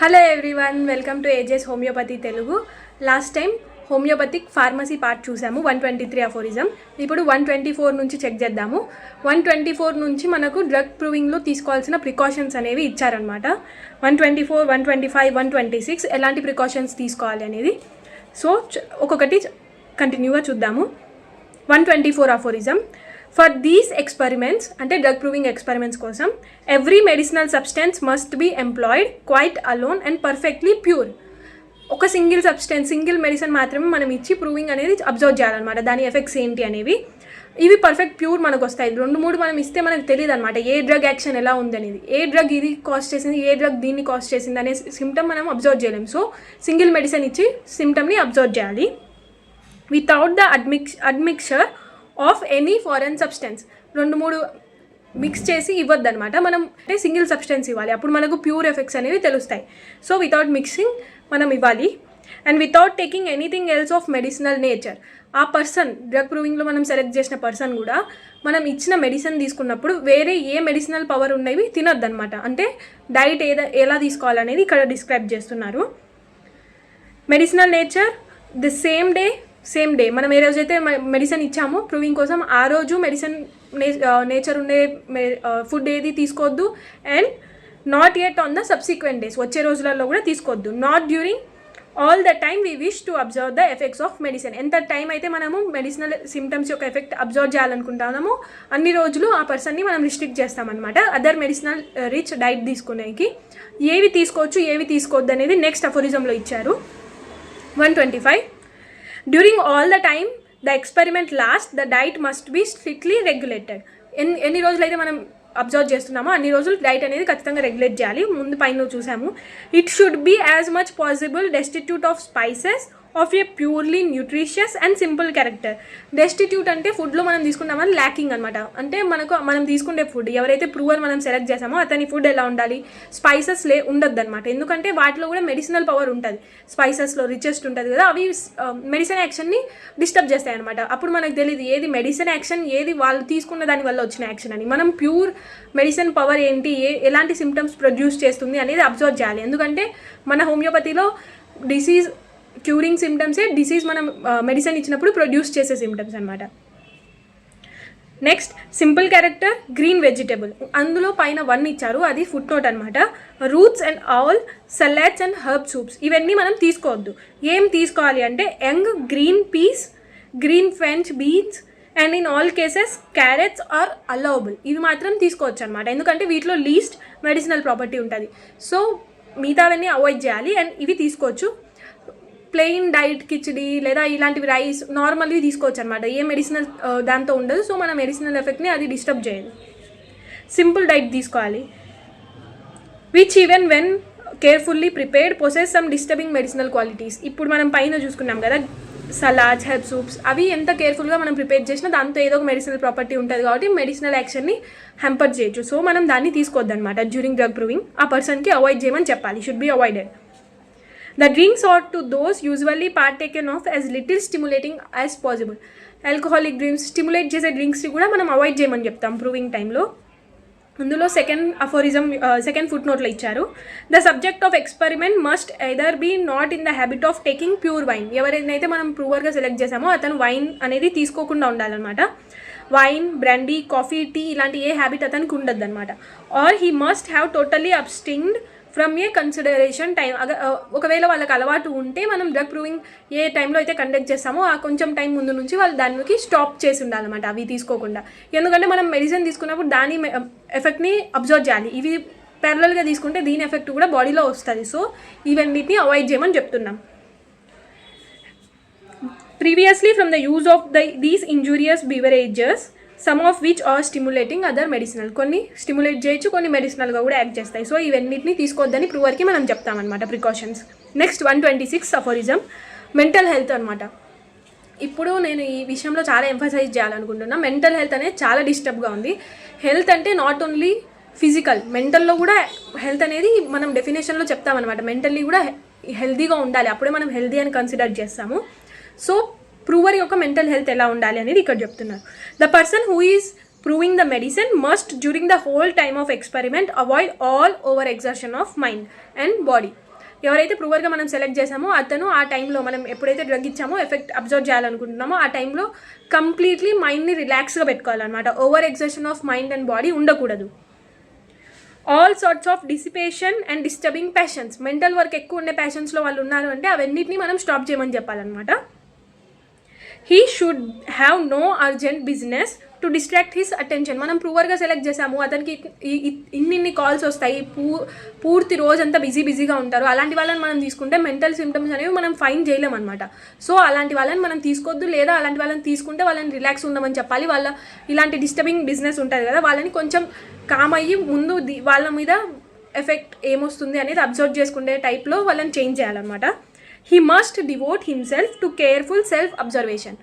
Hello everyone, welcome to ages homeopathy Telugu. Last time homoeopathic pharmacy part చూసాము, 123 అఫోరిజం. ఇప్పుడు 124 నుంచి check చేద్దాము. 124 నుంచి మనకు డ్రగ్ ప్రూవింగ్లో తీసుకోవాల్సిన ప్రికాషన్స్ అనేవి ఇచ్చారనమాట. 124, 125, 126 ఎలాంటి ప్రికాషన్స్ తీసుకోవాలి అనేది. సో ఒక్కొక్కటి కంటిన్యూగా చూద్దాము. 124 అఫోరిజం. For these experiments, అంటే డ్రగ్ ప్రూవింగ్ ఎక్స్పెరిమెంట్స్ కోసం, every medicinal substance must be employed quite alone and perfectly pure. ఒక సింగిల్ మెడిసిన్ మాత్రమే మనం ఇచ్చి ప్రూవింగ్ అనేది అబ్జర్వ్ చేయాలన్నమాట, దాని ఎఫెక్ట్స్ ఏంటి అనేవి. ఇవి పర్ఫెక్ట్ ప్యూర్ మనకు వస్తాయి. 2-3 మనం ఇస్తే మనకు తెలియదు అనమాట ఏ డ్రగ్ యాక్షన్ ఎలా ఉంది అనేది, ఏ డ్రగ్ ఇది కాస్ట్ చేసింది, ఏ డ్రగ్ దీన్ని కాస్ట్ చేసింది అనే సిమ్టమ్ మనం అబ్జర్వ్ చేయలేము. సో సింగిల్ మెడిసిన్ ఇచ్చి సిమ్టమ్ని అబ్జర్వ్ చేయాలి. Without the admixture of any foreign substance. 2-3 mix చేసి ఇవ్వద్దు అనమాట. మనం అంటే సింగిల్ సబ్స్టెన్స్ ఇవ్వాలి, అప్పుడు మనకు ప్యూర్ ఎఫెక్ట్స్ అనేవి తెలుస్తాయి. సో వితౌట్ మిక్సింగ్ మనం ఇవ్వాలి. And without taking anything else of medicinal nature. ఆ పర్సన్ డ్రగ్ ప్రూవింగ్లో మనం సెలెక్ట్ చేసిన పర్సన్ కూడా మనం ఇచ్చిన మెడిసిన్ తీసుకున్నప్పుడు వేరే ఏ మెడిసినల్ పవర్ ఉన్నవి తినొద్దు అనమాట. అంటే డైట్ ఎలా తీసుకోవాలనేది ఇక్కడ డిస్క్రైబ్ చేస్తున్నారు. Medicinal nature the same day మనం ఏ రోజైతే మెడిసిన్ ఇచ్చామో ప్రూవింగ్ కోసం, ఆ రోజు మెడిసిన్ నేచర్ ఉండే ఫుడ్ ఏది తీసుకోవద్దు. And not yet on the subsequent days, వచ్చే రోజులలో కూడా తీసుకోవద్దు. Not during all the time we wish to observe the effects of medicine. ఎంత టైం అయితే మనము మెడిసినల్ సిమ్టమ్స్ యొక్క ఎఫెక్ట్ అబ్జర్వ్ చేయాలనుకుంటామో అన్ని రోజులు ఆ పర్సన్ని మనం రిస్ట్రిక్ట్ చేస్తామన్నమాట. అదర్ మెడిసినల్ రిచ్ డైట్ తీసుకునేకి ఏవి తీసుకోవచ్చు ఏవి తీసుకోవద్దు అనేది నెక్స్ట్ అఫోరిజంలో ఇచ్చారు. 125. During all the time the experiment lasts, the diet must be strictly regulated. ఎన్ని రోజులైతే మనం అబ్జర్వ్ చేస్తున్నామో అన్ని రోజులు డైట్ అనేది ఖచ్చితంగా రెగ్యులేట్ చేయాలి. ముందు పైన చూసాము. It should be as much possible destitute of spices of a purely nutritious and simple character. Destitute అంటే ఫుడ్లో మనం తీసుకున్నామని ల్యాకింగ్ అనమాట. అంటే మనం తీసుకునే ఫుడ్ ఎవరైతే ప్రూవర్ మనం సెలెక్ట్ చేసామో అతని ఫుడ్ ఎలా ఉండాలి, స్పైసెస్ ఉండొద్దు అనమాట. ఎందుకంటే వాటిలో కూడా మెడిసినల్ పవర్ ఉంటుంది, స్పైసెస్లో రిచెస్ట్ ఉంటుంది కదా, అవి మెడిసిన్ యాక్షన్ని డిస్టర్బ్ చేస్తాయి అనమాట. అప్పుడు మనకు తెలియదు ఏది మెడిసిన్ యాక్షన్, ఏది వాళ్ళు తీసుకున్న దాని వల్ల వచ్చిన యాక్షన్ అని. మనం ప్యూర్ మెడిసిన్ పవర్ ఏంటి, ఎలాంటి సిమ్టమ్స్ ప్రొడ్యూస్ చేస్తుంది అనేది అబ్జర్వ్ చేయాలి. ఎందుకంటే మన హోమియోపతిలో డిసీజ్ క్యూరింగ్ సిమ్టమ్సే డిసీజ్ మనం మెడిసిన్ ఇచ్చినప్పుడు ప్రొడ్యూస్ చేసే సిమ్టమ్స్ అనమాట. Next simple character, green vegetable. అందులో పైన 1 ఇచ్చారు, అది ఫుట్ నోట్ అనమాట. Roots and all, salads and herb soups ఇవన్నీ మనం తీసుకోవద్దు. ఏం తీసుకోవాలి అంటే young green peas, green French beans and in all cases carrots are allowable. ఇవి మాత్రం తీసుకోవచ్చు అనమాట, ఎందుకంటే వీటిలో లీస్ట్ మెడిసినల్ ప్రాపర్టీ ఉంటుంది. సో మిగతావన్నీ అవాయిడ్ చేయాలి. అండ్ ఇవి తీసుకోవచ్చు. ప్లెయిన్ డైట్ కిచిడి లేదా ఇలాంటివి రైస్ నార్మల్వి తీసుకోవచ్చు అనమాట, ఏ మెడిసినల్ దాంతో ఉండదు. సో మన మెడిసినల్ ఎఫెక్ట్ని అది డిస్టర్బ్ చేయదు. సింపుల్ డైట్ తీసుకోవాలి. Which even when carefully prepared possess some disturbing medicinal qualities. ఇప్పుడు మనం పైన చూసుకున్నాం కదా సలాడ్స్, హెర్బ్ సూప్స్, అవి ఎంత కేర్ఫుల్గా మనం ప్రిపేర్ చేసినా దాంతో ఏదో ఒక మెడిసినల్ ప్రాపర్టీ ఉంటుంది కాబట్టి మెడిసినల్ యాక్షన్ని హ్యాంపర్ చేయొచ్చు. సో మనం దాన్ని తీసుకోవద్దు అనమాట. డ్యూరింగ్ డ్రగ్ ప్రూవింగ్ ఆ పర్సన్కి అవాయిడ్ చేయమని చెప్పాలి, should be avoided. The drinks are to those usually partaken of as little stimulating as possible. Alcoholic drinks, stimulate చేసే డ్రింక్స్ని కూడా మనం అవాయిడ్ చేయమని చెప్తాం ప్రూవింగ్ టైంలో. అందులో సెకండ్ ఫుట్ నోట్లో ఇచ్చారు. The subject of experiment must either be not in the habit of taking pure wine. ఎవరైతే మనం ప్రూవర్గా సెలెక్ట్ చేసామో అతను వైన్ అనేది తీసుకోకుండా ఉండాలన్నమాట. వైన్, బ్రాండీ, కాఫీ, టీ ఇలాంటి ఏ హ్యాబిట్ అతనికి ఉండద్దు అనమాట. Or he must have totally abstained from a consideration time. ఒకవేళ వాళ్ళకి అలవాటు ఉంటే మనం డ్రగ్ ప్రూవింగ్ ఏ టైంలో అయితే కండక్ట్ చేస్తామో ఆ కొంచెం టైం ముందు నుంచి వాళ్ళు దానికి స్టాప్ చేసి ఉండాలన్నమాట, అవి తీసుకోకుండా. ఎందుకంటే మనం మెడిసిన్ తీసుకున్నప్పుడు దాని ఎఫెక్ట్ని అబ్జర్వ్ చేయాలి. ఇవి ప్యారలల్గా తీసుకుంటే దీని ఎఫెక్ట్ కూడా బాడీలో వస్తుంది. సో ఇవన్నిటిని అవాయిడ్ చేయమని చెప్తున్నాం. Previously from the use of these injurious beverages some of which are stimulating other medicinal. కొన్ని స్టిమ్యులేట్ చేయొచ్చు, కొన్ని మెడిసినల్గా కూడా యాక్ట్ చేస్తాయి. సో ఇవన్నిటిని తీసుకోవద్దని ప్రూవర్కి మనం చెప్తామన్నమాట ప్రికాషన్స్. నెక్స్ట్ 126 అఫోరిజం, మెంటల్ హెల్త్ అనమాట. ఇప్పుడు నేను ఈ విషయంలో చాలా ఎంఫసైజ్ చేయాలనుకుంటున్నా. మెంటల్ హెల్త్ అనేది చాలా డిస్టర్బ్గా ఉంది. హెల్త్ అంటే నాట్ ఓన్లీ ఫిజికల్, మెంటల్లో కూడా హెల్త్ అనేది మనం డెఫినేషన్లో చెప్తామన్నమాట. మెంటల్లీ కూడా హెల్తీగా ఉండాలి, అప్పుడే మనం హెల్తీ అని కన్సిడర్ చేస్తాము. సో ప్రూవర్ యొక్క మెంటల్ హెల్త్ ఎలా ఉండాలి అనేది ఇక్కడ చెప్తున్నారు. The person who is proving the medicine must during the whole time of experiment avoid all over exertion of mind and body. ఎవరైతే ప్రూవర్గా మనం సెలెక్ట్ చేసామో అతను ఆ టైంలో మనం ఎప్పుడైతే డ్రగ్ ఇచ్చామో ఎఫెక్ట్ అబ్జర్వ్ చేయాలనుకుంటున్నామో ఆ టైంలో కంప్లీట్లీ మైండ్ని రిలాక్స్గా పెట్టుకోవాలన్నమాట. Over exertion of mind and body ఉండకూడదు. All sorts of dissipation and disturbing passions, mental work ఎక్కువ ఉండే ప్యాషన్స్లో వాళ్ళు ఉన్నారు అంటే అవన్నిటిని మనం స్టాప్ చేయమని చెప్పాలన్నమాట. He should have no urgent business to distract his attention. మనం ప్రూవర్గా సెలెక్ట్ చేసాము, అతనికి ఇన్ని కాల్స్ వస్తాయి, పూర్తి రోజంతా బిజీగా ఉంటారు. అలాంటి వాళ్ళని మనం తీసుకుంటే మెంటల్ సిమ్టమ్స్ అనేవి మనం ఫైన్ చేయలేమన్నమాట. సో అలాంటి వాళ్ళని మనం తీసుకోవద్దు, లేదా అలాంటి వాళ్ళని తీసుకుంటే వాళ్ళని రిలాక్స్ ఉండమని చెప్పాలి. ఇలాంటి డిస్టర్బింగ్ బిజినెస్ ఉంటుంది కదా, వాళ్ళని కొంచెం కామ్ అయ్యి ముందు వాళ్ళ మీద ఎఫెక్ట్ ఏమొస్తుంది అనేది అబ్జర్వ్ చేసుకునే టైప్లో వాళ్ళని చేంజ్ చేయాలన్నమాట. He must devote himself to careful self observation.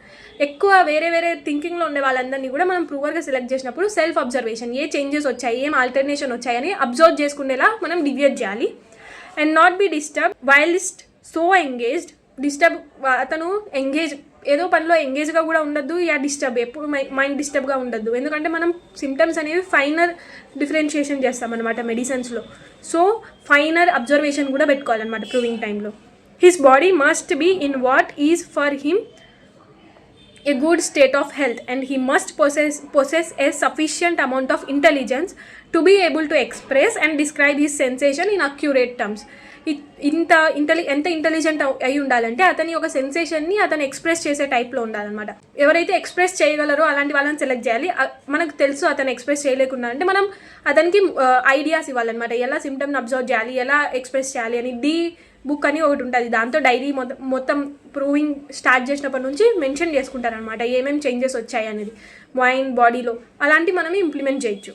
ఎక్కువ వేరే థింకింగ్లో ఉండే వాళ్ళందరినీ కూడా మనం ప్రూవర్గా సెలెక్ట్ చేసినప్పుడు సెల్ఫ్ అబ్జర్వేషన్, ఏ చేంజెస్ వచ్చాయి, ఏం ఆల్టర్నేషన్ వచ్చాయని అబ్జర్వ్ చేసుకునేలా మనం డివియేట్ చేయాలి. And not be disturb whilst so engaged. అతను ఎంగేజ్ ఏదో పనిలో ఎంగేజ్గా కూడా ఉండద్దు, డిస్టర్బ్ ఎప్పుడు మైండ్ డిస్టర్బ్గా ఉండద్దు. ఎందుకంటే మనం సిమ్టమ్స్ అనేవి ఫైనర్ డిఫరెన్షియేషన్ చేస్తామన్నమాట మెడిసిన్స్లో. సో ఫైనర్ అబ్జర్వేషన్ కూడా పెట్టుకోవాలన్నమాట ప్రూవింగ్ టైంలో. His body must be in what is for him a good state of health, and he must possess a sufficient amount of intelligence to be able to express and describe his sensation in accurate terms. ఎంత intelligent అయి ఉండాలంటే అతని ఒక సెన్సేషన్ని అతను express చేసే టైప్లో ఉండాలన్నమాట. ఎవరైతే ఎక్స్ప్రెస్ చేయగలరో అలాంటి వాళ్ళని సెలెక్ట్ చేయాలి. మనకు తెలుసు అతను ఎక్స్ప్రెస్ చేయలేకుండా అంటే మనం అతనికి ఐడియాస్ ఇవ్వాలన్నమాట, ఎలా సిమ్టమ్ని అబ్జర్వ్ చేయాలి, ఎలా ఎక్స్ప్రెస్ చేయాలి అని. బుక్ అని ఒకటి ఉంటుంది, దాంతో డైరీ మొత్తం ప్రూవింగ్ స్టార్ట్ చేసినప్పటి నుంచి మెన్షన్ చేసుకుంటారనమాట ఏమేమి చేంజెస్ వచ్చాయి అనేది మైండ్ బాడీలో. అలాంటివి మనం ఇంప్లిమెంట్ చేయొచ్చు.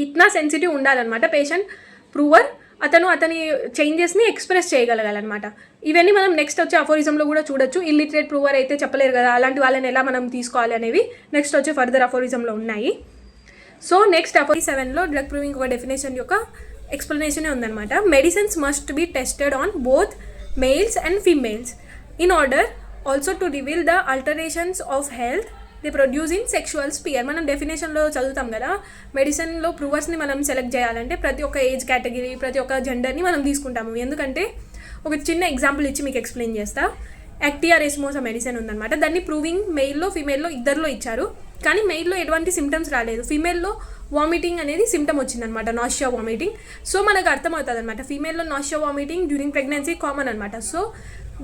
ఇట్నా సెన్సిటివ్ ఉండాలన్నమాట పేషెంట్ ప్రూవర్. అతని చేంజెస్ని ఎక్స్ప్రెస్ చేయగలగాలన్నమాట. ఇవన్నీ మనం నెక్స్ట్ వచ్చే అఫోరిజంలో కూడా చూడొచ్చు. ఇల్లిటరేట్ ప్రూవర్ అయితే చెప్పలేరు కదా, అలాంటి వాళ్ళని ఎలా మనం తీసుకోవాలి అనేవి నెక్స్ట్ వచ్చే ఫర్దర్ అఫోరిజంలో ఉన్నాయి. సో నెక్స్ట్ 47లో డ్రగ్ ప్రూవింగ్ ఒక డెఫినేషన్ యొక్క ఎక్స్ప్లెనేషనే ఉందన్నమాట. Medicines must be tested on both males and females in order also to reveal the alterations of health they produce in sexual sphere. మనం డెఫినేషన్లో చదువుతాం కదా, మెడిసిన్లో ప్రూవర్స్ని మనం సెలెక్ట్ చేయాలంటే ప్రతి ఒక్క ఏజ్ కేటగిరీ, ప్రతి ఒక్క జెండర్ని మనం తీసుకుంటాము. ఎందుకంటే ఒక చిన్న ఎగ్జాంపుల్ ఇచ్చి మీకు ఎక్స్ప్లెయిన్ చేస్తా. యాక్టియా రెస్మోసా మెడిసిన్ ఉందన్నమాట. దాన్ని ప్రూవింగ్ మెయిల్లో ఫీమేల్లో ఇద్దరిలో ఇచ్చారు, కానీ మెయిల్లో ఎటువంటి సిమ్టమ్స్ రాలేదు. ఫీమేల్లో వామిటింగ్ అనేది సిమ్టమ్ వచ్చిందనమాట, నాషియా వామిటింగ్. సో మనకు అర్థమవుతుంది అనమాట ఫీమేల్లో nausea vomiting during pregnancy common అనమాట. సో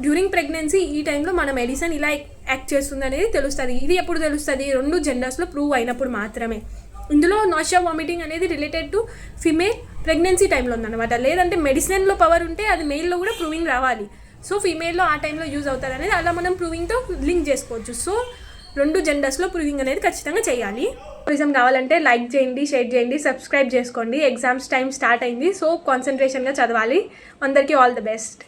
డ్యూరింగ్ ప్రెగ్నెన్సీ ఈ టైంలో మన మెడిసిన్ ఇలా యాక్ట్ చేస్తుంది అనేది తెలుస్తుంది. ఇది ఎప్పుడు తెలుస్తుంది? 2 జెండర్స్లో ప్రూవ్ అయినప్పుడు మాత్రమే. ఇందులో నాషియా వామిటింగ్ అనేది రిలేటెడ్ టు ఫీమేల్ ప్రెగ్నెన్సీ టైంలో ఉందన్నమాట. లేదంటే మెడిసిన్లో పవర్ ఉంటే అది మెయిల్లో కూడా ప్రూవింగ్ రావాలి. సో ఫీమేల్లో ఆ టైంలో యూజ్ అవుతుంది అనేది అలా మనం ప్రూవింగ్తో లింక్ చేసుకోవచ్చు. సో 2 జెండర్స్లో ప్రూవింగ్ అనేది ఖచ్చితంగా చేయాలి. టూరిజం కావాలంటే లైక్ చేయండి, షేర్ చేయండి, సబ్స్క్రైబ్ చేసుకోండి. ఎగ్జామ్స్ టైం స్టార్ట్ అయింది, సో కాన్సన్ట్రేషన్గా చదవాలి. అందరికీ ఆల్ ది బెస్ట్.